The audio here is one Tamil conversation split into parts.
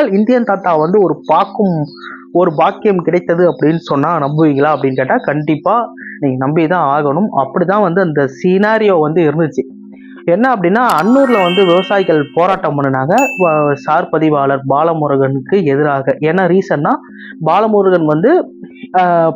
மக்கள் இந்தியன் தாத்தா வந்து ஒரு பாக்கியம் கிடைத்தது அப்படின்னு சொன்னா நம்புவீங்களா அப்படின்னு கேட்டா கண்டிப்பா நீங்க நம்பிதான் ஆகணும். அப்படிதான் வந்து அந்த சினாரியோ வந்து இருந்துச்சு. என்ன அப்படின்னா அன்னூர்ல வந்து விவசாயிகள் போராட்டம் பண்ணினாங்க சார் பதிவாளர் பாலமுருகனுக்கு எதிராக. என்ன ரீசன்னா பாலமுருகன் வந்து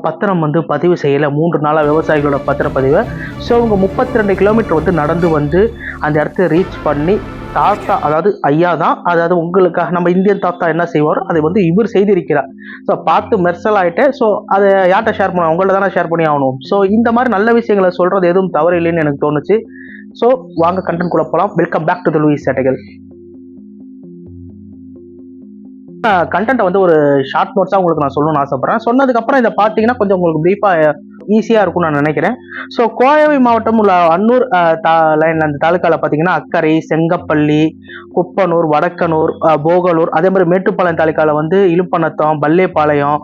பத்திரம் வந்து பதிவு செய்யலை 3 நாளாக விவசாயிகளோட பத்திரப்பதிவை. ஸோ அவங்க 32 கிலோமீட்டர் வந்து நடந்து வந்து அந்த இடத்த ரீச் பண்ணி தாத்தா, அதாவது ஐயா தான், அதாவது உங்களுக்காக நம்ம இந்தியன் தாத்தா என்ன செய்வாரோ அதை வந்து இவர் செய்திருக்கிறார். ஸோ பார்த்து மெர்சல் ஆகிட்டேன். ஸோ அதை யார்கிட்ட ஷேர் பண்ண, உங்கள்ட்ட தானே ஷேர் பண்ணி ஆகணும். ஸோ இந்த மாதிரி நல்ல விஷயங்களை சொல்றது எதுவும் தவறு இல்லைன்னு எனக்கு தோணுச்சு. ஸோ வாங்க கண்டென்ட் குள்ள போகலாம். Welcome back to the Louis சேட்டைகள். கண்டென்ட் வந்து ஒரு ஷார்ட் நோட்ஸாக உங்களுக்கு நான் சொல்லணும்னு ஆசைப்படுறேன். சொன்னதுக்கப்புறம் இதை பார்த்தீங்கன்னா கொஞ்சம் உங்களுக்கு ப்ரீஃபாக ஈஸியாக இருக்கும்னு நான் நினைக்கிறேன். ஸோ கோவை மாவட்டம் உள்ள அன்னூர் லைன் அந்த தாலுக்காவில் பார்த்தீங்கன்னா அக்கரை, செங்கப்பள்ளி, குப்பனூர், வடக்கனூர், போகலூர், அதே மாதிரி மேட்டுப்பாளையம் தாலுக்காவில் வந்து இலுப்பநத்தம், பல்லேப்பாளையம்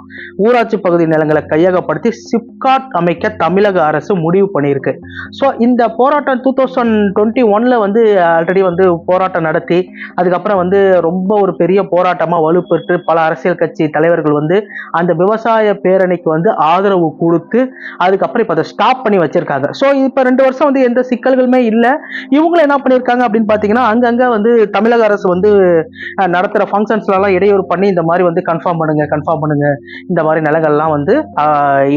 ஊராட்சி பகுதி நிலங்களை கையகப்படுத்தி சிப்காட் அமைக்க தமிழக அரசு முடிவு பண்ணியிருக்கு. ஸோ இந்த போராட்டம் 2021 வந்து ஆல்ரெடி வந்து போராட்டம் நடத்தி அதுக்கப்புறம் வந்து ரொம்ப ஒரு பெரிய போராட்டமாக வலுப்பெற்று பல அரசியல் கட்சி தலைவர்கள் வந்து அந்த விவசாய பேரணிக்கு வந்து ஆதரவு கொடுத்து அதுக்கப்புறம் இப்ப அதை ஸ்டாப் பண்ணி வச்சிருக்காங்க. ஸோ இப்ப 2 வருஷம் வந்து எந்த சிக்கல்களுமே இல்லை. இவங்களும் என்ன பண்ணியிருக்காங்க அப்படின்னு பாத்தீங்கன்னா அங்கங்க வந்து தமிழக அரசு வந்து நடத்துற ஃபங்க்ஷன்ஸ்ல எல்லாம் இடையூறு பண்ணி இந்த மாதிரி வந்து கன்ஃபார்ம் பண்ணுங்க இந்த மாதிரி நிலங்கள்லாம் வந்து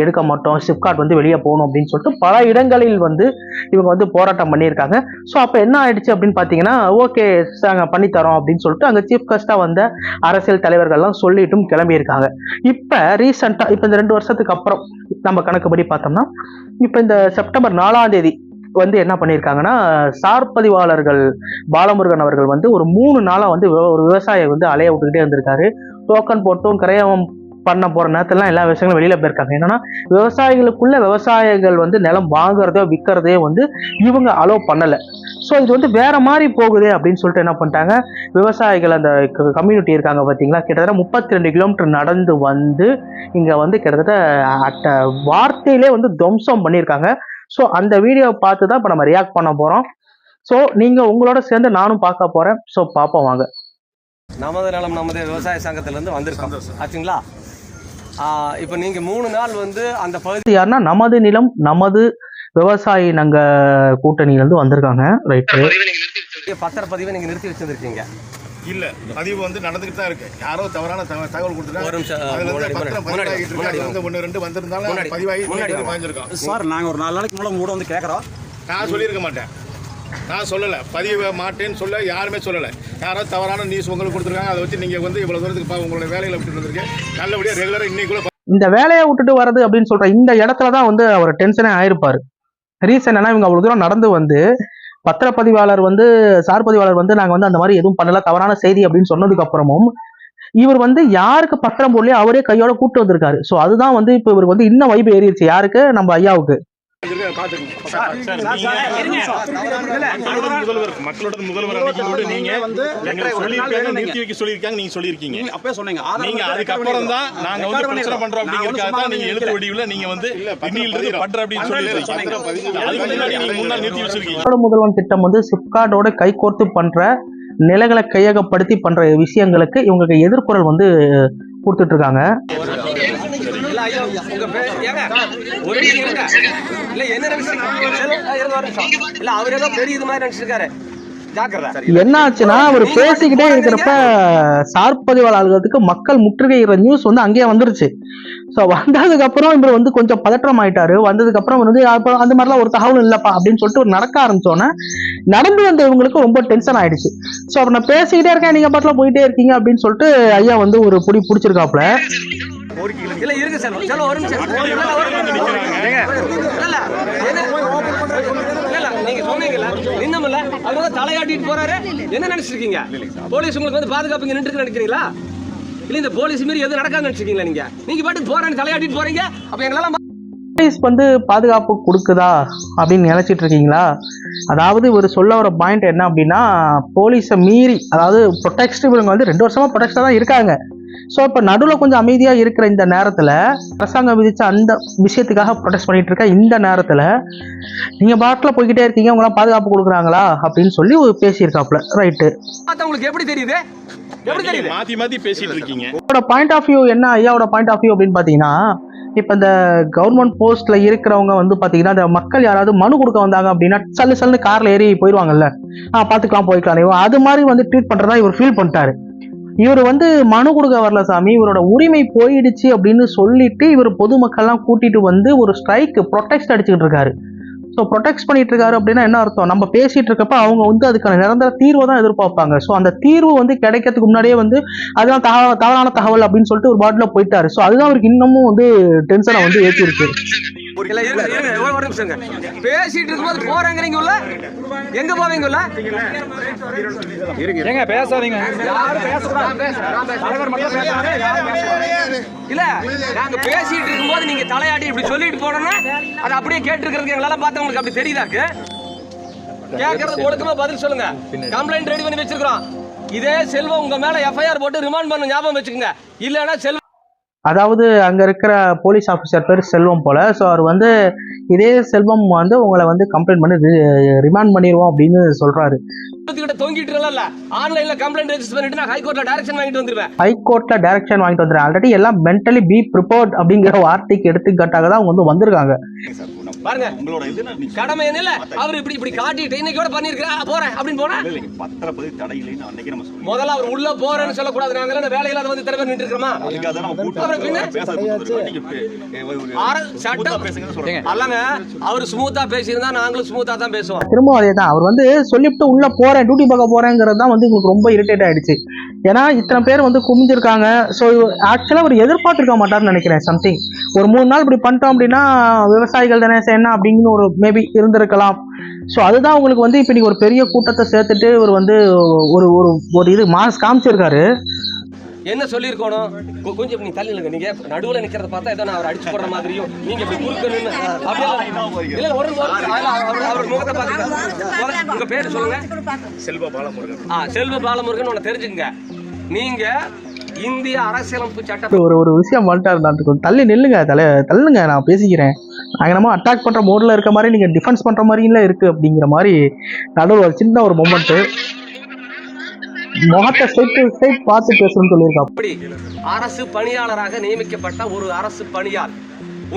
எடுக்க மாட்டோம், சிப்காட் வந்து வெளியே போகணும் அப்படின்னு சொல்லிட்டு பல இடங்களில் வந்து இவங்க வந்து போராட்டம் பண்ணியிருக்காங்க. ஸோ அப்ப என்ன ஆயிடுச்சு அப்படின்னு பாத்தீங்கன்னா ஓகே நாங்க பண்ணித்தரோம் அப்படின்னு சொல்லிட்டு அங்க சீஃப் கெஸ்டா வந்த அரசியல் தலைவர்கள்லாம் சொல்லிட்டும் கிளம்பியிருக்காங்க. இப்ப ரீசெண்டா இப்ப இந்த 2 வருஷத்துக்கு அப்புறம் நம்ம கணக்குப்படி பார்த்தோம்னா இப்ப இந்த செப்டம்பர் 4ஆம் தேதி வந்து என்ன பண்ணியிருக்காங்கன்னா சார் பதிவாளர்கள் பாலமுருகன் அவர்கள் வந்து ஒரு 3 நாளா வந்து ஒரு விவசாயியை வந்து அலைய விட்டுக்கிட்டே இருந்திருக்காரு. டோக்கன் போட்டும் கிரயம் பண்ண போற நேரத்துலாம் எல்லா விஷயங்களும் வெளியில போயிருக்காங்க. என்னன்னா விவசாயிகளுக்குள்ள விவசாயிகள் வந்து நிலம் வாங்குறதோ விற்கிறதே வந்து இவங்க அலோவ் பண்ணல. ஸோ இது வந்து வேற மாதிரி போகுது அப்படின்னு சொல்லிட்டு என்ன பண்ணிட்டாங்க, விவசாயிகள் அந்த கம்யூனிட்டி இருக்காங்க பார்த்தீங்களா, கிட்டத்தட்ட 32 கிலோமீட்டர் நடந்து வந்து இங்க வந்து கிட்டத்தட்ட வார்த்தையிலே வந்து துவம்சம் பண்ணியிருக்காங்க. ஸோ அந்த வீடியோவை பார்த்து தான் இப்போ நம்ம ரியாக்ட் பண்ண போறோம். ஸோ நீங்க உங்களோட சேர்ந்து நானும் பார்க்க போறேன். ஸோ பார்ப்போம் வாங்க. நமது நலம் நமது விவசாய சங்கத்திலேருந்து வந்திருக்கோம் ஆச்சுங்களா. இப்போ நீங்கள் 3 நாள் வந்து அந்த பகுதி யாருன்னா நமது நிலம் நமது விவசாயி நாங்க கூட்டணியிலேருந்து வந்திருக்காங்க. ரைட்டு, பத்திரப்பதிவை நீங்கள் நிறுத்தி வச்சிருக்கீங்க. இல்ல பதிவு வந்து நடந்துகிட்டு தான் இருக்கு. யாரோ தவறான தகவல் கொடுத்துட்டாங்க. ஒன்று ரெண்டு வந்திருந்தாலும் பதிவாகி வாங்கியிருக்கோம் சார். நாங்கள் ஒரு 4 நாளைக்கு முன்னாடி கூட வந்து கேட்குறோம். நான் சொல்லியிருக்க மாட்டேன், நான் சொல்லலை, பதிவு மாட்டேன்னு சொல்ல யாருமே சொல்லலை. யாரோ தவறான நியூஸ் உங்களுக்கு கொடுத்துருக்காங்க. அதை வச்சு நீங்கள் வந்து இவ்வளோ தூரத்துக்கு உங்களுடைய வேலைகளை விட்டுட்டு வந்திருக்கேன். நல்லபடியாக ரெகுலராக இன்னைக்குள்ள இந்த வேலையை விட்டுட்டு வர்றது அப்படின்னு சொல்ற இந்த இடத்துல தான் வந்து அவர் டென்ஷனே ஆயிருப்பாரு. ரீசன் என்ன, இவங்க அவ்வளவு தூரம் நடந்து வந்து பத்திரப்பதிவாளர் வந்து சார் பதிவாளர் வந்து நாங்க வந்து அந்த மாதிரி எதுவும் பண்ணல, தவறான செய்தி அப்படின்னு சொன்னதுக்கு அப்புறமும் இவர் வந்து யாருக்கு பத்திரம் போடலையோ அவரே கையோட கூப்பிட்டு வந்திருக்காரு. ஸோ அதுதான் வந்து இப்போ இவருக்கு வந்து இன்னும் வைப்பு ஏறிடுச்சு. யாருக்கு? நம்ம ஐயாவுக்கு. மக்களோட முதல்வர் அன்னைக்கு நீங்க நிறுத்தி வைக்க சொல்லியிருக்காங்க. நீங்க சொல்லியிருக்கீங்க, அப்பவே சொன்னீங்க. நீங்க அதுக்கப்புறம் தான் நாங்க வந்து பிரச்சனை பண்றோம் அப்படிங்கிறதுக்காக தான் நீங்க எழுத்து வடிவுல நீங்க வந்து பின்னிலிருந்து பண்ற அப்படின்னு சொல்லியிருக்கீங்க. அதுக்கு முன்னாடி நீங்க முன்னாடி நிறுத்தி வச்சிருக்கீங்க. முதல்வன் திட்டம் வந்து சிப்காட்டோட கைகோர்த்து பண்ற நிலங்களை கையகப்படுத்தி பண்ற விஷயங்களுக்கு இவங்களுக்கு எதிர்குரல் வந்து கொடுத்துட்டு இருக்காங்க. என்ன ஆச்சுன்னா அவர் பேசிக்கிட்டே இருக்கிறப்ப சார் பதிவாளர்களுக்கு மக்கள் முற்றுகையிற நியூஸ் வந்து அங்கேயே வந்துருச்சு. ஸோ வந்ததுக்கு அப்புறம் இவர் வந்து கொஞ்சம் பதற்றம் ஆயிட்டாரு. வந்ததுக்கு அப்புறம் வந்து அந்த மாதிரிலாம் ஒரு தகவல் இல்லப்பா அப்படின்னு சொல்லிட்டு ஒரு நடக்க ஆரம்பிச்சோன்னே நடந்து வந்த இவங்களுக்கு ரொம்ப டென்ஷன் ஆயிடுச்சு. ஸோ அப்ப நான் பேசிக்கிட்டே இருக்கேன், நீங்க பாட்டுல போயிட்டே இருக்கீங்க அப்படின்னு சொல்லிட்டு ஐயா வந்து ஒரு புடி பிடிச்சிருக்காப்ல. தலையாட்டிட்டு போறாரு. என்ன நினைச்சிருக்கீங்க? போலீஸ் உங்களுக்கு வந்து பாதுகாப்பு நின்று நினைக்கிறீங்களா? இல்ல இந்த போலீஸ் மீறி எது நடக்காது நினைச்சிருக்கீங்களா? நீங்க பாட்டு போறான்னு தலையாட்டிட்டு போறீங்க. அப்ப எங்களால போலீஸ் வந்து பாதுகாப்பு கொடுக்குதா அப்படின்னு நினைச்சிட்டு இருக்கீங்களா? அதாவது ஒரு சொல்ல வர பாயிண்ட் என்ன அப்படின்னா போலீஸை மீறி, அதாவது ப்ரொடெக்ட் இவங்க வந்து 2 வருஷமா ப்ரொடெக்டா தான் இருக்காங்க. ஸோ இப்போ நடுவில் கொஞ்சம் அமைதியாக இருக்கிற இந்த நேரத்தில் அரசாங்கம் விதிச்ச அந்த விஷயத்துக்காக ப்ரொடெஸ்ட் பண்ணிட்டு இருக்க இந்த நேரத்தில் நீங்கள் பாட்டில் போய்கிட்டே இருக்கீங்க, உங்களாம் பாதுகாப்பு கொடுக்குறாங்களா அப்படின்னு சொல்லி பேசியிருக்காப்புல. ரைட்டு, உங்களுக்கு எப்படி தெரியுது? எப்படி தெரியுது? மாத்தி மாத்தி பேசிட்டு இருக்கீங்க. அவரோட பாயிண்ட் ஆஃப் வியூ என்ன, ஐயாவோட பாயிண்ட் ஆஃப் வியூ அப்படின்னு பார்த்தீங்கன்னா, இப்போ இந்த கவர்மெண்ட் போஸ்ட்ல இருக்கிறவங்க வந்து பார்த்தீங்கன்னா, இந்த மக்கள் யாராவது மனு கொடுக்க வந்தாங்க அப்படின்னா சல்லுன்னு கார்ல ஏறி போயிடுவாங்கல்ல, பார்த்துக்கலாம் போய்க்கலாம், அது மாதிரி வந்து ட்ரீட் பண்றதா இவர் ஃபீல் பண்ணிட்டாரு. இவர் வந்து மனு கொடுக்க வரல சாமி, இவரோட உரிமை போயிடுச்சு அப்படின்னு சொல்லிட்டு இவர் பொதுமக்கள்லாம் கூட்டிட்டு வந்து ஒரு ஸ்ட்ரைக் ப்ரொடெக்ட் அடிச்சுக்கிட்டு இருக்காரு. ஸோ ப்ரொடெக்ட் பண்ணிட்டு இருக்காரு அப்படின்னா என்ன அர்த்தம், நம்ம பேசிட்டு இருக்கப்ப அவங்க வந்து அதுக்கான நிரந்தர தீர்வை தான் எதிர்பார்ப்பாங்க. ஸோ அந்த தீர்வு வந்து கிடைக்கிறதுக்கு முன்னாடியே வந்து அதெல்லாம் தவறான தகவல் அப்படின்னு சொல்லிட்டு ஒரு பாட்டில் போயிட்டாரு. ஸோ அதுதான் அவருக்கு இன்னமும் வந்து டென்ஷனை வந்து ஏற்றி இருக்கு. பேசிட்டு இருக்கும்போது போறேங்கிறீங்க உள்ள, எங்க போவீங்க உள்ள? ஏங்க பேசாதீங்க. இல்ல, நாங்க பேசிட்டு இருக்கும்போது நீங்க தலையாட்டி இப்படி சொல்லிட்டு போனோம்னா அதை அப்படியே கேட்டு இருக்கிறதுக்கு எங்களால பார்த்தா உங்களுக்கு அப்படி தெரியுதாக்கு? கேட்கறது ஒழுக்கமா பதில் சொல்லுங்க. கம்ப்ளைண்ட் ரெடி பண்ணி வச்சிருக்கோம். இதே செல்வம் உங்க மேல எஃப்ஐஆர் போட்டு ரிமாண்ட் பண்ண ஞாபகம் வச்சுக்கோங்க. இல்லன்னா செல்வம், அதாவது அங்க இருக்கிற போலீஸ் ஆஃபீஸர் பேர் செல்வம் போல. ஸோ அவர் வந்து இதே செல்வம் வந்து உங்களை வந்து கம்ப்ளைண்ட் பண்ணி ரிமாண்ட் பண்ணிடுவோம் அப்படின்னு சொல்றாரு. தொங்கிட்டு இல்ல, ஆன்லைன்ல கம்ப்ளைண்ட் ரெஜிஸ்டர் பண்ணிட்டு நான் ஹைகோர்ட்ல டைரக்ஷன் வாங்கிட்டு வந்துருவேன். ஹைகோர்ட்ல டைரக்ஷன் வாங்கிட்டு வந்துடுறேன். ஆல்ரெடி எல்லாம் மென்டலி பி ப்ரிப்பேர்ட் அப்படிங்கிற வார்த்தைக்கு எடுத்துக்காட்டாக தான் அவங்க வந்து வந்திருக்காங்க. பாருங்க, கடமை என்ன, அவர் இப்படி இப்படி காட்டிட்டு இன்னைக்கு கூட பண்ணிருக்கா போறேன் அப்படின்னு போனா முதல்ல அவர் உள்ள போறேன்னு சொல்லக்கூடாது. நாங்க வேலையில வந்து திறமை நின்று இருக்கிறோமா? அவர் ஸ்மூத்தா பேசியிருந்தா நாங்களும் ஸ்மூத்தா தான் பேசுவோம். திரும்ப அதே தான் அவர் வந்து சொல்லிவிட்டு உள்ள போறேன், டியூட்டி பார்க்க போறேங்கிறது தான் வந்து உங்களுக்கு ரொம்ப இரிட்டேட் ஆயிடுச்சு. ஏன்னா இத்தனை பேர் வந்து குமிஞ்சிருக்காங்க. ஸோ ஆக்சுவலா அவர் எதிர்பார்த்திருக்க மாட்டார்னு நினைக்கிறேன். சம்திங் ஒரு 3 நாள் இப்படி பண்ணிட்டோம் அப்படின்னா விவசாயிகள் தானே செய்யணும் அப்படின்னு ஒரு மேபி இருந்திருக்கலாம். ஸோ அதுதான் உங்களுக்கு வந்து இப்போ நீங்க ஒரு பெரிய கூட்டத்தை சேர்த்துட்டு இவர் வந்து ஒரு ஒரு இது மாஸ் காமிச்சிருக்காரு. என்ன சொல்லிருக்கணும், கொஞ்சம் நீ தள்ளி நில்லுங்க. நீங்க நடுவுல நிக்கிறத பார்த்தா ஏதோ நான் அவர் அடிச்சு போடுற மாதிரியும் நீங்க இப்படி குறுக்க நின்னு இல்ல ஒரு அவர் முகத்தை பாத்துங்க. உங்க பேரு சொல்லுங்க. செல்வ பாலமுருகன். செல்வ பாலமுருகன் ஒன்னு தெரிஞ்சுக்கங்க. நீங்க இந்திய அரசியலமைப்பு சட்டம் ஒரு விஷயம் வந்துட்டாரு, தள்ளி நில்லுங்க, தள்ளுங்க, நான் பேசிக்கிறேன். நாங்க நம்ம அட்டாக் பண்ற மோட்ல இருக்க மாதிரி நீங்க டிஃபென்ஸ் பண்ற மாதிரில இருக்கு அப்படிங்கிற மாதிரி நடுவில் ஒரு சின்ன ஒரு மொமெண்ட். முகத்தை ஸ்ட்ரைட் பார்த்து பேசணும்னு சொல்லியிருக்காங்க. அப்படி அரசு பணியாளராக நியமிக்கப்பட்ட ஒரு அரசு பணியாளர்,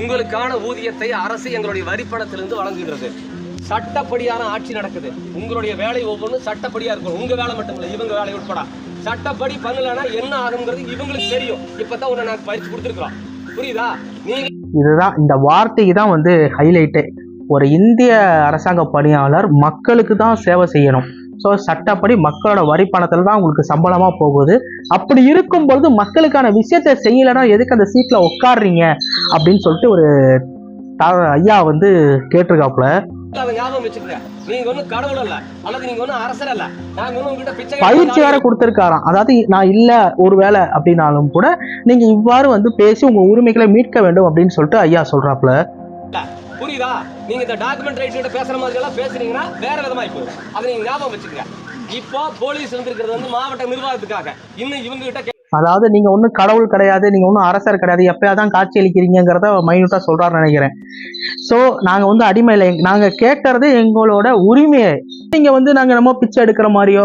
உங்களுக்கான ஊதியத்தை அரசு எங்களுடைய வரிப்பணத்திலிருந்து வழங்குகிறது. சட்டப்படியான ஆட்சி நடக்குது. உங்களுடைய வேலை ஒவ்வொன்றும் சட்டப்படியா இருக்கும். உங்க வேலை மட்டும் இல்லை, இவங்க வேலை உட்பட சட்டப்படி பண்ணலன்னா என்ன ஆகுங்கிறது இவங்களுக்கு தெரியும். இப்பதான் உன்னை நாங்க பயிற்சி கொடுத்துருக்கோம். புரியுதா? நீங்க இதுதான் இந்த வார்த்தைக்கு தான் வந்து ஹைலைட்டே. ஒரு இந்திய அரசாங்க பணியாளர் மக்களுக்கு தான் சேவை செய்யணும். ஸோ சட்டப்படி மக்களோட வரி பணத்தில் தான் உங்களுக்கு சம்பளமாக போகுது. அப்படி இருக்கும் பொழுது மக்களுக்கான விஷயத்தை செய்யலைன்னா எதுக்கு அந்த சீட்டில் உட்காடுறீங்க அப்படின்னு சொல்லிட்டு ஒரு ஐயா வந்து கேட்டிருக்காப்புல. பயிற்சி வேற கொடுத்திருக்காராம். அதாவது நான் இல்ல ஒரு வேலை அப்படின்னாலும் கூட நீங்க இவ்வாறு வந்து பேசி உங்க உரிமைகளை மீட்க வேண்டும் அப்படின்னு சொல்லிட்டு ஐயா சொல்றாப்புல. புரியுதா? நீங்க இந்த டாக்குமெண்ட் ரைட்ஸ் கிட்ட பேசுற மாதிரி எல்லாம் பேசுறீங்கன்னா வேற விதமா போகும். அதை நீங்க ஞாபகம் வச்சுக்கங்க. இப்போ போலீஸ் வந்திருக்கிறது வந்து மாவட்ட நிர்வாகத்துக்காக. இன்னும் இவங்க கிட்ட அதாவது நீங்க ஒன்றும் கடவுள் கிடையாது, நீங்க ஒன்றும் அரசர் கிடையாது, எப்பயாதான் காட்சி அளிக்கிறீங்கிறத மைனூட்டா சொல்றாருன்னு நினைக்கிறேன். ஸோ நாங்க வந்து அடிமையில நாங்க கேட்கறது எங்களோட உரிமையை. நீங்க வந்து நாங்க நம்ம பிச்சை எடுக்கிற மாதிரியோ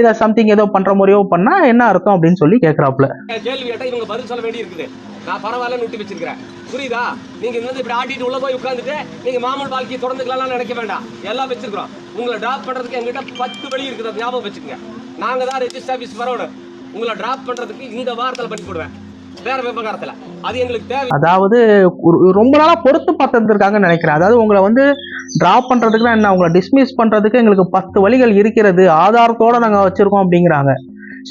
இதை சம்திங் ஏதோ பண்ற மாதிரியோ பண்ணா என்ன அர்த்தம் அப்படின்னு சொல்லி கேட்கறாப்புல. கேள்வி கேட்டா இவங்க பதில் சொல்ல வேண்டி இருக்குது. நான் பரவாயில்ல நுட்டி வச்சிருக்கிறேன். புரியுதா? நீங்க வந்து இப்படி ஆட்டிட்டு உள்ள போய் உட்காந்துட்டு நீங்க மாமல் வாழ்க்கையை தொடர்ந்துக்கலாம் நினைக்க வேண்டாம். எல்லாம் வச்சிருக்கிறோம். உங்களை டிராப் பண்றதுக்கு எங்கிட்ட 10 வழி இருக்குது. அதை ஞாபகம் வச்சுக்கோங்க. நாங்க தான் ரெஜிஸ்டர் ஆபீஸ் வரணும். உங்களை டிராப் பண்றதுக்கு இந்த வாரத்தில் பண்ணி போடுவேன், வேற விவகாரத்துல. அது எங்களுக்கு தேவை. அதாவது ரொம்ப நாளா பொறுத்து பார்த்துருக்காங்கன்னு நினைக்கிறேன். அதாவது உங்களை வந்து டிராப் பண்றதுக்கு என்ன, உங்களை டிஸ்மிஸ் பண்றதுக்கு எங்களுக்கு 10 வழிகள் இருக்கிறது, ஆதாரத்தோட நாங்க வச்சிருக்கோம் அப்படிங்கிறாங்க.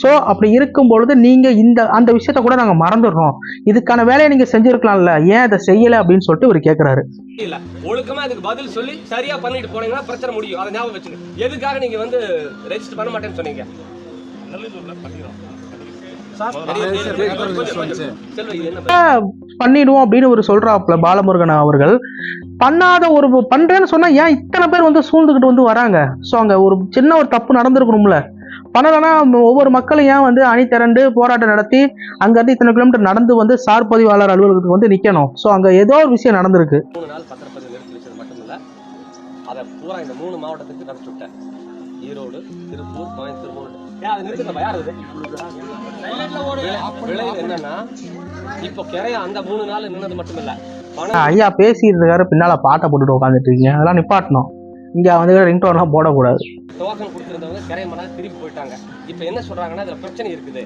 ஸோ அப்படி இருக்கும் பொழுது நீங்க அந்த விஷயத்த கூட நாங்க மறந்துடுறோம், இதுக்கான வேலையை நீங்க செஞ்சிருக்கலாம்ல, ஏன் அதை செய்யல அப்படின்னு சொல்லிட்டு இவர் கேட்கிறாரு. இல்ல ஒழுக்கமா அதுக்கு பதில் சொல்லி சரியா பண்ணிட்டு போனீங்கன்னா பிரச்சனை முடியும். அதை ஞாபகம் வச்சுங்க. எதுக்காக நீங்க வந்து ரெஜிஸ்டர் பண்ண மாட்டேன்னு சொன்னீங்க? பண்ணிடுவோம் அப்படின்னு ஒரு சொல்றாப்புல பாலமுருகன் அவர்கள். பண்ணாத ஒரு பண்றேன்னு சொன்னா ஏன் இத்தனை பேர் வந்து சூழ்ந்துகிட்டு வந்து வராங்க? ஸோ அங்க ஒரு சின்ன ஒரு தப்பு நடந்திருக்கணும்ல. பண்ணலைன்னா ஒவ்வொரு மக்களும் ஏன் வந்து அணி திரண்டு போராட்டம் நடத்தி அங்கேருந்து இத்தனை கிலோமீட்டர் நடந்து வந்து சார் பதிவாளர் அலுவலகத்துக்கு வந்து நிற்கணும்? ஸோ அங்கே ஏதோ ஒரு விஷயம் நடந்திருக்கு. 3 நாள் பத்திரப்பதிவு நிறுத்தி வச்சது மட்டும் இல்லை, அதை பூரா இந்த 3 மாவட்டத்துக்கு நடத்தி விட்டேன். ஈரோடு, திருப்பூர், கோயம்புத்தூர். அது நிறுத்துங்க, யார் அது? விளைவு என்னன்னா, இப்போ கிரையா அந்த 3 நாள் நின்னது மட்டும் இல்லை, ஐயா பேசிட்டு இருக்காரு, பின்னால பாட்டை போட்டுட்டு உட்காந்துட்டு இருக்கீங்க, அதெல்லாம் நிப்பாட்டணும். இங்க வந்து ரிங்டோன்லாம் போடக்கூடாது. டோக்கன் கொடுத்துருந்தவங்க கிரைய மணி திருப்பி போயிட்டாங்க. இப்போ என்ன சொல்றாங்கன்னா, இதுல பிரச்சனை இருக்குது,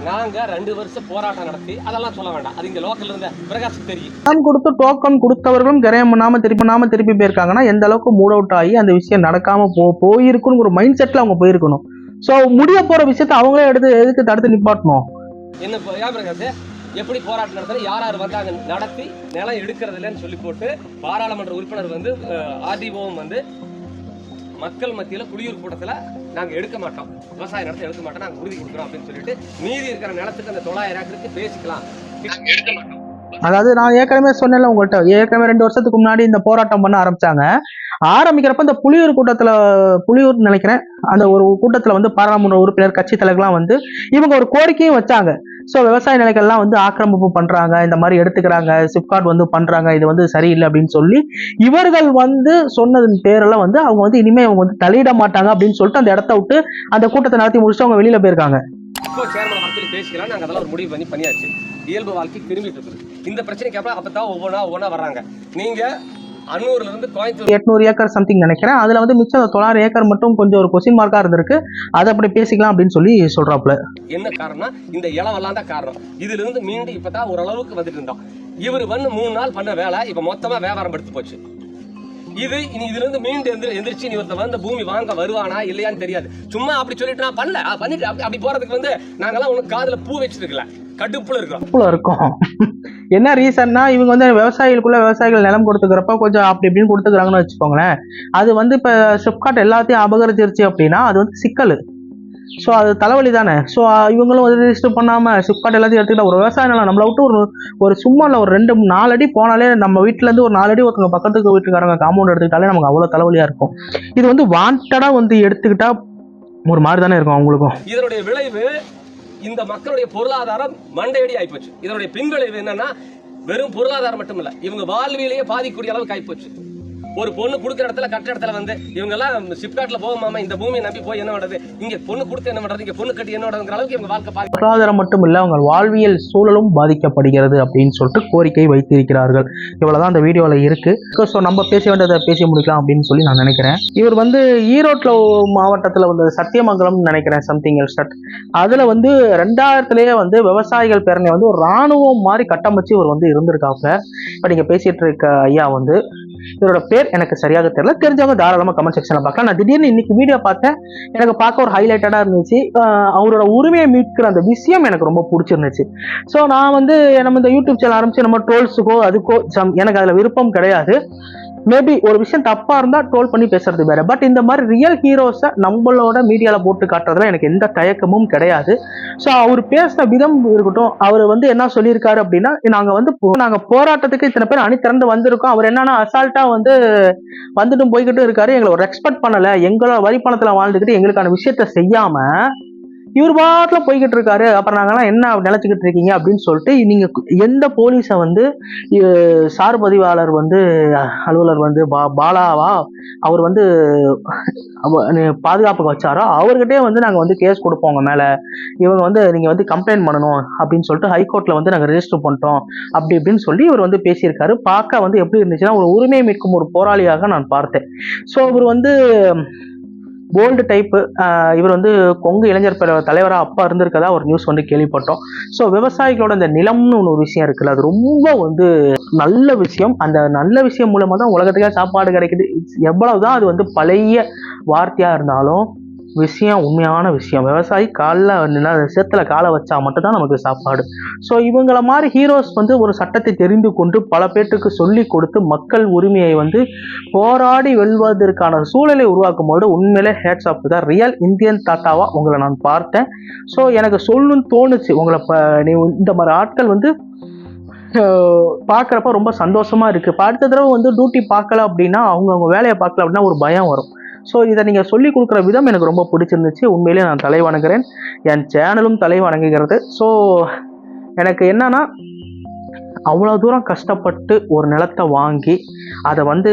நாங்க 2 வருஷம் போராட்டம் நடத்தி அதெல்லாம் சொல்ல வேண்டாம், அது இங்க லோக்கல்ல இருந்த பிரகாஷ் தெரியும். கொடுத்து டோக்கன் கொடுத்தவர்களும் கிரயம் பண்ணாம திருப்பி போயிருக்காங்கன்னா எந்த அளவுக்கு மூட் அவுட் ஆகி அந்த விஷயம் நடக்காம போயிருக்குன்னு ஒரு மைண்ட் செட்ல அவங்க போயிருக்கணும். ஸோ முடிய போற விஷயத்த அவங்களே எதுக்கு தடுத்து நிப்பாட்டணும்? என்ன பிரகாஷ் எப்படி போராட்டம் நடத்துறது, யார் யார் வந்தாங்க நடத்தி நிலம் எடுக்கிறது இல்லைன்னு சொல்லி போட்டு பாராளுமன்ற உறுப்பினர் வந்து ஆர்டிஓவும் வந்து மக்கள் மத்தியில் குடியிருப்பு கூட்டத்தில் நாங்கள் எடுக்க மாட்டோம், விவசாய நிலத்தை எடுக்க மாட்டோம், நாங்கள் உறுதி கொடுக்குறோம் அப்படின்னு சொல்லிட்டு மீதி இருக்கிற நிலத்துக்கு அந்த 900 ஏக்கருக்கு பேசிக்கலாம், நாங்கள் எடுக்க மாட்டோம். அதாவது நான் ஏற்கனவே சொன்னேன்ல உங்கள்கிட்ட, ஏற்கனவே 2 வருஷத்துக்கு முன்னாடி இந்த போராட்டம் பண்ண ஆரம்பிக்கிறப்ப இந்த புலியூர் நினைக்கிறேன், அந்த ஒரு கூட்டத்தில் வந்து பாராளுமன்ற உறுப்பினர் கட்சி தலைவர்கள்லாம் வந்து இவங்க ஒரு கோரிக்கையும் வச்சாங்க. ஸோ விவசாய நிலைகள்லாம் வந்து ஆக்கிரமிப்பு பண்றாங்க, இந்த மாதிரி எடுத்துக்கிறாங்க, சிப்காட் வந்து பண்றாங்க, இது வந்து சரியில்லை அப்படின்னு சொல்லி இவர்கள் வந்து சொன்னதன் பேரெல்லாம் வந்து அவங்க வந்து இனிமே அவங்க வந்து தலையிட மாட்டாங்க அப்படின்னு சொல்லிட்டு அந்த இடத்த விட்டு அந்த கூட்டத்தை நடத்தி முடிச்சு அவங்க வெளியில போயிருக்காங்க. இப்போ சேர்மன் வரத்தில் பேசிக்கலாம், நாங்கள் அதெல்லாம் ஒரு முடிவு பண்ணியாச்சு, இயல்பு வாழ்க்கை திரும்பிட்டு இருக்குது. இந்த பிரச்சனைக்கு அப்புறம் அப்பதான் ஒவ்வொன்றா வர்றாங்க. நீங்க அன்னூர்ல இருந்து கோயம்புத்தூர் 800 ஏக்கர் சம்திங் நினைக்கிறேன், அதுல வந்து மிச்சம் 900 ஏக்கர் மட்டும் கொஞ்சம் ஒரு கொஸ்டின் மார்க்கா இருந்திருக்கு, அதை அப்படி பேசிக்கலாம் அப்படின்னு சொல்லி சொல்றாப்ல. என்ன காரணம்? இந்த இளவெல்லாம் தான் காரணம். இதுல இருந்து மீண்டும் இப்பதான் ஓரளவுக்கு வந்துட்டு இருந்தோம். இவர் வந்து 3 நாள் பண்ண வேலை இப்ப மொத்தமா வியாபாரம் எடுத்து போச்சு. இதுல இருந்து மீண்டும் எந்திரிச்சு நீ ஒருத்த வந்து பூமி வாங்க வருவானா இல்லையான்னு தெரியாது. சும்மா அப்படி சொல்லிட்டு நான் பண்ணிட்டு அப்படி போறதுக்கு வந்து நாங்கெல்லாம் உனக்கு காதுல பூ வச்சிருக்கல, கடுப்புல இருக்கோம். என்ன ரீசன்னா இவங்க வந்து விவசாயிகள் நிலம் கொடுத்துக்கிறப்ப கொஞ்சம் அப்படி இப்படின்னு கொடுத்துக்கிறாங்கன்னு வச்சுக்கோங்களேன். அது வந்து இப்ப சிப்காட் எல்லாத்தையும் அபகரிச்சிருச்சு அப்படின்னா அது வந்து சிக்கல். ஸோ அது தலைவலி தானே. ஸோ இவங்களும் வந்து ரிஜிஸ்டர் பண்ணாம சிப்காட் எல்லாத்தையும் எடுத்துக்கிட்டா ஒரு விவசாய நிலம் நம்மளை விட்டு ஒரு சும்மா இல்லை, ஒரு 2-4 அடி போனாலே நம்ம வீட்டுல இருந்து ஒரு 4 அடி ஒருத்தவங்க பக்கத்துக்கு வீட்டுக்காரங்க காம்பவுண்ட் எடுத்துக்கிட்டாலே நமக்கு அவ்வளவு தலைவலியா இருக்கும். இது வந்து வாண்டடா வந்து எடுத்துக்கிட்டா ஒரு மாதிரி தானே இருக்கும் அவங்களுக்கும். இதனுடைய விளைவு இந்த மக்களுடைய பொருளாதாரம் மண்டையடி ஆயிப்போச்சு. இதனுடைய பின்விளைவு என்னன்னா, வெறும் பொருளாதாரம் மட்டும் இல்ல, இவங்க வாழ்விலேயே பாதிக்கூடிய அளவுக்கு ஆயிப்போச்சு. ஒரு பொண்ணு கொடுக்குற இடத்துல கட்ட இடத்துல வந்து இவங்க எல்லாம் சிப்காட்ல போகாம இந்த பூமியை நம்பி போய் என்ன பண்றது, இங்க பொண்ணு கொடுத்து என்ன பண்றது, இங்க பொண்ணு கட்டி என்ன பண்றதுங்கிற அளவுக்கு இவங்க வாழ்க்கை பொருளாதாரம் மட்டும் இல்ல, அவங்க வாழ்வியல் சூழலும் பாதிக்கப்படுகிறது அப்படின்னு சொல்லிட்டு கோரிக்கை வைத்திருக்கிறார்கள். இவ்வளவுதான் அந்த வீடியோல இருக்கு. ஸோ நம்ம பேச வேண்டியதை பேசி முடிக்கலாம் அப்படின்னு சொல்லி நான் நினைக்கிறேன். இவர் வந்து ஈரோட்ல மாவட்டத்துல வந்து சத்தியமங்கலம் நினைக்கிறேன் சம்திங் எல்ஸ்டட், அதுல வந்து 2000 வந்து விவசாயிகள் பேரணி வந்து ஒரு ராணுவம் மாதிரி கட்டமைச்சு இவர் வந்து இருந்திருக்காங்க. இப்ப நீங்க பேசிட்டு இருக்க ஐயா வந்து இவரோட பேர் எனக்கு சரியாக தெரியல, தெரிஞ்சவங்க தாராளமா கமெண்ட் செக்ஷன்ல பார்க்கலாம். நான் திடீர்னு இன்னைக்கு வீடியோ பார்த்தேன், எனக்கு பார்க்க ஒரு ஹைலைட்டடா இருந்துச்சு. அவரோட உரிமையை மீட்கிற அந்த விஷயம் எனக்கு ரொம்ப பிடிச்சிருந்துச்சு. ஸோ நான் வந்து நம்ம இந்த யூடியூப் சேனல் ஆரம்பிச்சு நம்ம ட்ரோல்ஸுக்கோ அதுக்கோ எனக்கு அதுல விருப்பம் கிடையாது. மேபி ஒரு விஷயம் தப்பா இருந்தா ட்ரோல் பண்ணி பேசுறது வேற, பட் இந்த மாதிரி ரியல் ஹீரோஸை நம்மளோட மீடியால போட்டு காட்டுறதுல எனக்கு எந்த தயக்கமும் கிடையாது. ஸோ அவர் பேசின விதம் இருக்கட்டும், அவர் வந்து என்ன சொல்லியிருக்காரு அப்படின்னா, நாங்க போராட்டத்துக்கு இத்தனை பேர் அணி திறந்து வந்திருக்கோம், அவர் என்னன்னா அசால்ட்டா வந்து வந்துட்டும் போய்கிட்டு இருக்காரு, எங்களை ஒரு ரெஸ்பெக்ட் பண்ணல, எங்களோட வரி பணத்துல வாழ்ந்துக்கிட்டு எங்களுக்கான விஷயத்த செய்யாம இவர் பாட்டுல போய்கிட்டு இருக்காரு, அப்புறம் நாங்கெல்லாம் என்ன நினைச்சுக்கிட்டு இருக்கீங்க அப்படின்னு சொல்லிட்டு நீங்க எந்த போலீஸை வந்து சார் பதிவாளர் வந்து அலுவலர் வந்து பாலாவா அவர் வந்து பாதுகாப்புக்கு வச்சாரோ அவர்கிட்டே வந்து நாங்க வந்து கேஸ் கொடுப்போம் உங்க மேல, இவங்க வந்து நீங்க வந்து கம்ப்ளைண்ட் பண்ணணும் அப்படின்னு சொல்லிட்டு ஹைகோர்ட்ல வந்து நாங்க ரெஜிஸ்டர் பண்ணிட்டோம் அப்படி இப்படின்னு சொல்லி இவர் வந்து பேசியிருக்காரு. பார்க்க வந்து எப்படி இருந்துச்சுன்னா ஒரு உரிமையை மீட்கும் ஒரு போராளியாக நான் பார்த்தேன். ஸோ இவர் வந்து போல்டு டைப்பு, இவர் வந்து கொங்கு இளைஞர் தலைவராக அப்பா இருந்திருக்கதா ஒரு நியூஸ் வந்து கேள்விப்பட்டோம். ஸோ விவசாயிகளோட இந்த நிலம்னு ஒரு விஷயம் இருக்குல்ல, அது ரொம்ப வந்து நல்ல விஷயம். அந்த நல்ல விஷயம் மூலமா தான் உலகத்துக்கே சாப்பாடு கிடைக்குது. எவ்வளவுதான் அது வந்து பழைய வார்த்தையா இருந்தாலும் விஷயம் உண்மையான விஷயம். விவசாயி சேத்துல காலை வச்சா மட்டும்தான் நமக்கு சாப்பாடு. ஸோ இவங்கள மாதிரி ஹீரோஸ் வந்து ஒரு சட்டத்தை தெரிந்து கொண்டு பல பேருக்கு சொல்லி கொடுத்து மக்கள் உரிமையை வந்து போராடி வெல்வதற்கான சூழலை உருவாக்கும் போது உண்மையிலே ஹேட்ஸ் ஆஃப் தான் ரியல் இந்தியன் தாத்தாவா உங்களை நான் பார்த்தேன். ஸோ எனக்கு சொல்லணும்னு தோணுச்சு. உங்களை நீ இந்த மாதிரி ஆட்கள் வந்து பார்க்குறப்ப ரொம்ப சந்தோஷமா இருக்கு. அடுத்த தடவை வந்து டியூட்டி பார்க்கல அப்படின்னா அவங்க வேலையை பார்க்கல அப்படின்னா ஒரு பயம் வரும். ஸோ இதை நீங்கள் சொல்லி கொடுக்குற விதம் எனக்கு ரொம்ப பிடிச்சிருந்துச்சு. உண்மையிலேயே நான் தலை வணங்குறேன், என் சேனலும் தலை வணங்குகிறது. ஸோ எனக்கு என்னன்னா, அவ்வளோ தூரம் கஷ்டப்பட்டு ஒரு நிலத்தை வாங்கி அதை வந்து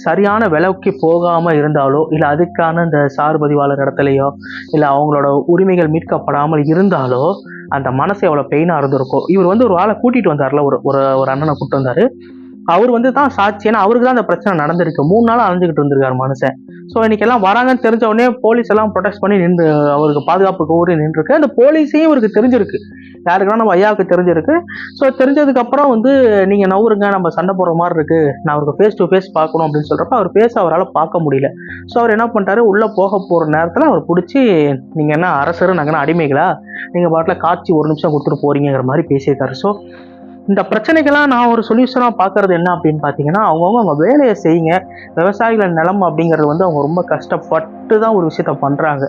சரியான விலைக்கு போகாமல் இருந்தாலோ, இல்லை அதுக்கான இந்த சார் பதிவாளர் இடத்துலையோ, இல்லை அவங்களோட உரிமைகள் மீட்கப்படாமல் இருந்தாலோ அந்த மனசு எவ்வளோ பெயினாக இருந்திருக்கும். இவர் வந்து ஒரு ஆளை கூட்டிகிட்டு வந்தார்ல, ஒரு அண்ணனை கூப்பிட்டு வந்தார். அவர் வந்து தான் சாட்சி. ஏன்னா அவருக்கு தான் அந்த பிரச்சனை நடந்திருக்கு. 3 நாள் அலைஞ்சிக்கிட்டு இருந்திருக்காரு மனுஷன். ஸோ இன்னைக்கு எல்லாம் வராங்கன்னு தெரிஞ்ச உடனே போலீஸ் எல்லாம் ப்ரொடெக்ட் பண்ணி நின்று அவருக்கு பாதுகாப்பு கோரி நின்றுருக்கு. அந்த போலீஸையும் இவருக்கு தெரிஞ்சிருக்கு, யாருக்குன்னா நம்ம ஐயாவுக்கு தெரிஞ்சிருக்கு. ஸோ தெரிஞ்சதுக்கு அப்புறம் வந்து நீங்க நவுருங்க, நம்ம சண்டை போடுற மாதிரி இருக்கு, நான் அவருக்கு ஃபேஸ் டு ஃபேஸ் பார்க்கணும் அப்படின்னு சொல்றப்ப அவர் ஃபேஸ் அவரால் பார்க்க முடியல. ஸோ அவர் என்ன பண்ணிட்டாரு, உள்ள போக போற நேரத்தில் அவர் பிடிச்சி, நீங்க என்ன அரசரு, நாங்கன்னா அடிமைகளா, நீங்க பாட்டில் காட்சி 1 நிமிஷம் கொடுத்துட்டு போறீங்கிற மாதிரி பேசியிருக்காரு. ஸோ இந்த பிரச்சனைக்கெல்லாம் நான் ஒரு சொல்யூஷனாக பார்க்கறது என்ன அப்படின்னு பார்த்தீங்கன்னா, அவங்க வேலையை செய்யுங்க. விவசாயிகள் நிலம் அப்படிங்கிறது வந்து அவங்க ரொம்ப கஷ்டப்பட்டு தான் ஒரு விஷயத்த பண்ணுறாங்க.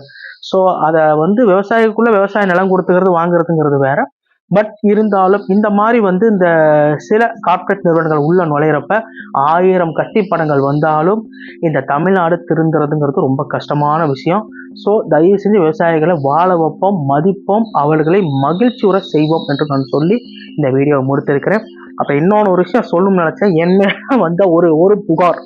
ஸோ அதை வந்து விவசாயிக்குள்ளே விவசாய நிலம் கொடுத்துக்கிறது வாங்குறதுங்கிறது வேற. பட் இருந்தாலும் இந்த மாதிரி வந்து இந்த சில கார்ப்பரேட் நிறுவனங்கள் உள்ள நுழையிறப்ப 1000 கட்டிப்படங்கள் வந்தாலும் இந்த தமிழ்நாடு திருந்துறதுங்கிறது ரொம்ப கஷ்டமான விஷயம். ஸோ தயவு செஞ்சு விவசாயிகளை வாழ வைப்போம், மதிப்போம், அவர்களை மகிழ்ச்சியுற செய்வோம் என்று நான் சொல்லி இந்த வீடியோவை முடித்திருக்கிறேன். அப்போ இன்னொன்று ஒரு விஷயம் சொல்லணும்னு நினச்சேன். என்ன வந்த ஒரு புகார்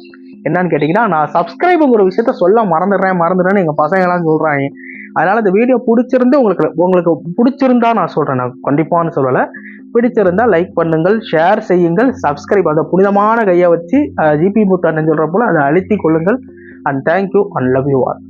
என்னன்னு கேட்டிங்கன்னா, நான் சப்ஸ்கிரைபுங்கிற விஷயத்த சொல்ல மறந்துடுறேன்னு எங்கள் பசங்களாம் சொல்கிறாங்க. அதனால் இந்த வீடியோ பிடிச்சிருந்து உங்களுக்கு பிடிச்சிருந்தா நான் சொல்கிறேன், நான் கண்டிப்பான்னு சொல்லலை. பிடிச்சிருந்தா லைக் பண்ணுங்கள், ஷேர் செய்யுங்கள், சப்ஸ்கிரைப் அந்த புனிதமான கையை வச்சு ஜிபி புத்தான்னு சொல்கிற போல் அதை அழுத்தி கொள்ளுங்கள். And thank you and love you all.